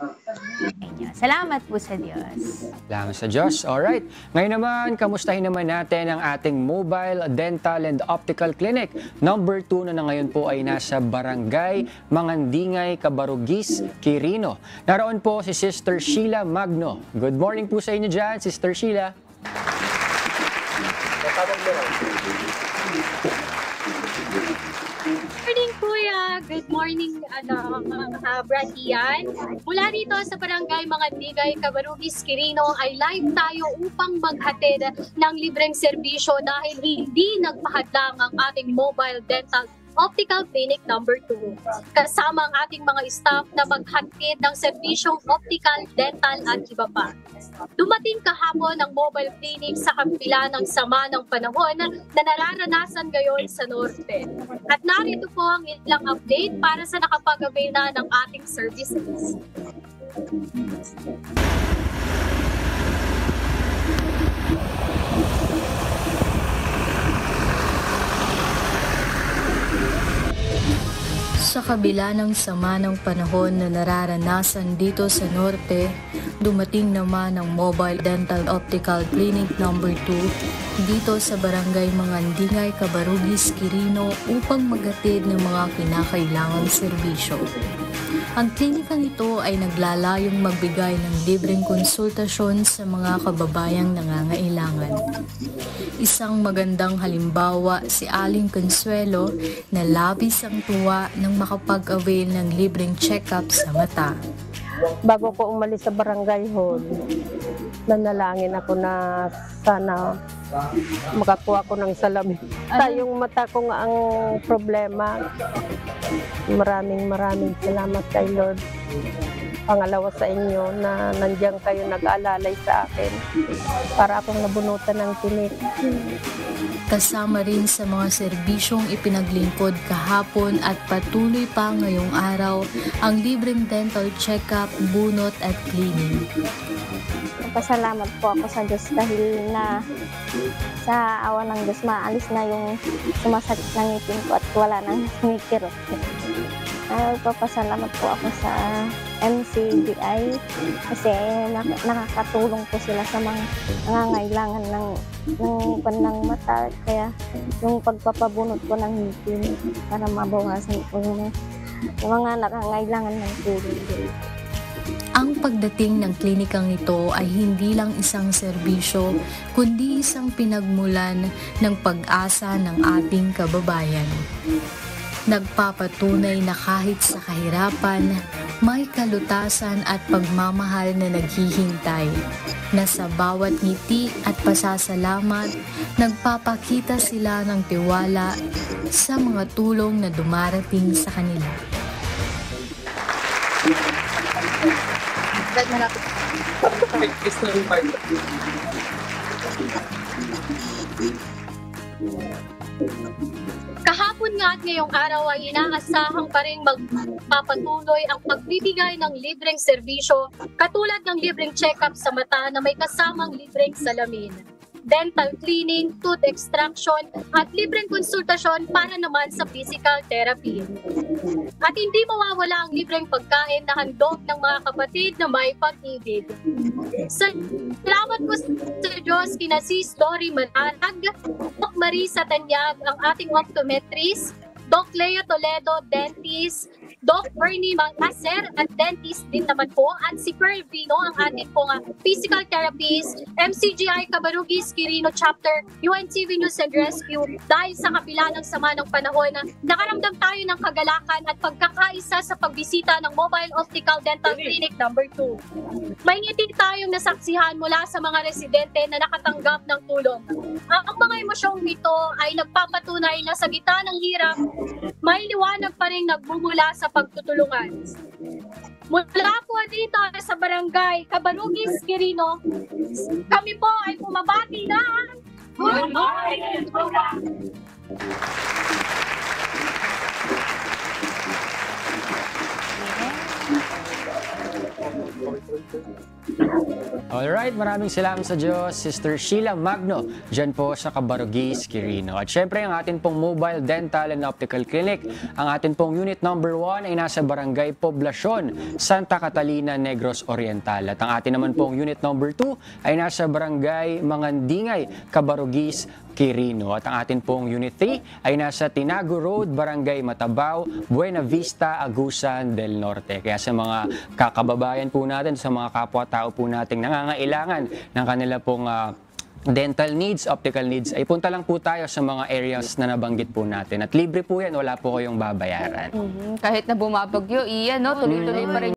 inyo. Salamat po sa Diyos. Salamat sa Diyos. Alright. Ngayon naman, kamustahin naman natin ang ating Mobile Dental and Optical Clinic. Number 2 na ngayon po ay nasa Barangay Mangandingay, Cabarugis, Quirino. Naroon po si Sister Sheila Magno. Good morning po sa inyo dyan, Sister Sheila. Morning, Kuya. Good morning, Brad Ian. Mula dito sa Barangay Mangandingay, Cabarugis, Quirino ay live tayo upang maghatid ng libreng serbisyo dahil hindi nagpahadlang ang ating Mobile Dental Optical Clinic number 2. Kasama ang ating mga staff na maghatid ng serbisyong optical, dental at iba pa. Dumating kahapon ang mobile clinic sa kabila ng sama ng panahon na nararanasan ngayon sa Norte. At narito po ang ilang update para sa nakapag-avail na ng ating services. Sa kabila ng sama ng panahon na nararanasan dito sa Norte, dumating naman ang Mobile Dental Optical Clinic number 2 dito sa Barangay Mangandingay, Cabarugis, Quirino upang maghatid ng mga kinakailangang serbisyo. Ang klinikang ito ay naglalayong magbigay ng libreng konsultasyon sa mga kababayang nangangailangan. Isang magandang halimbawa si Aling Consuelo na labis ang tuwa nang makapag-avail ng libreng check-up sa mata. Bago ko umalis sa barangay hall, nanalangin ako na sana makakuha ko ng salamin. Yung mata ko nga ang problema. Maraming salamat kay Lord. Pangalawa sa inyo na nandiyan kayo nag-aalalay sa akin para akong nabunutan ng tinik. Kasama rin sa mga serbisyong ipinaglingkod kahapon at patuloy pa ngayong araw ang libreng dental check-up, bunot at cleaning. Pasalamat po ako sa Diyos dahil na sa awa ng Diyos maalis na yung sumasakit ng ngipin ko at wala nang sumikir. Nagpapasalamat po ako sa MCGI kasi nakakatulong po sila sa mga nangangailangan ng mata. Kaya yung pagpapabunot ko ng ngipin para mabawasan po yung mga nangangailangan ng tulong. Ang pagdating ng klinikang ito ay hindi lang isang serbisyo, kundi isang pinagmulan ng pag-asa ng ating kababayan. Nagpapatunay na kahit sa kahirapan, may kalutasan at pagmamahal na naghihintay, na sa bawat ngiti at pasasalamat, nagpapakita sila ng tiwala sa mga tulong na dumarating sa kanila. Kahapon nga at ngayong araw ay inaasahan pa rin magpapatuloy ang pagbibigay ng libreng serbisyo katulad ng libreng check-up sa mata na may kasamang libreng salamin, dental cleaning, tooth extraction at libreng konsultasyon para naman sa physical therapy. At hindi mawawala ang libreng pagkain na handog ng mga kapatid na may pag-ibig. Salamat po sa Diyos kina Sis Dory Manarag, Doc Marisa Tanyag, ang ating optometrist, Doc Leo Toledo, dentist, Doc Bernie Mangaser at dentist din naman po, at si Pearl Vino, ang ating pong physical therapist, MCGI Cabarugis, Quirino Chapter, UNTV News and Rescue. Dahil sa kabila ng sama ng panahon, nakaramdam tayo ng kagalakan at pagkakaisa sa pagbisita ng Mobile Optical Dental Clinic number 2. May ngiti tayong nasaksihan mula sa mga residente na nakatanggap ng tulong. Ang mga emosyong ito ay nagpapatunay na sa gitna ng hirap, may liwanag pa rin nagmumula sa pagtutulungan. Mula po dito sa Barangay Cabarugis, Quirino, kami po ay pumabati na Good Morning Program! Alright, maraming salamat sa Diyos, Sister Sheila Magno, dyan po sa Cabarugis, Quirino. At syempre, ang atin pong Mobile Dental and Optical Clinic, ang atin pong unit number 1 ay nasa Barangay Poblacion, Santa Catalina, Negros Oriental. At ang atin naman pong unit number 2 ay nasa Barangay Mangandingay, Cabarugis, Quirino. At ang atin pong Unit 3 ay nasa Tinago Road, Barangay Matabao, Buena Vista, Agusan del Norte. Kaya sa mga kakababayan po natin, sa mga kapwa-tao po nating nangangailangan ng kanila pong dental needs, optical needs, ay punta lang po tayo sa mga areas na nabanggit po natin. At libre po yan, wala po kayong babayaran. Kahit na bumabagyo, Ian, no? Tuloy-tuloy pa rin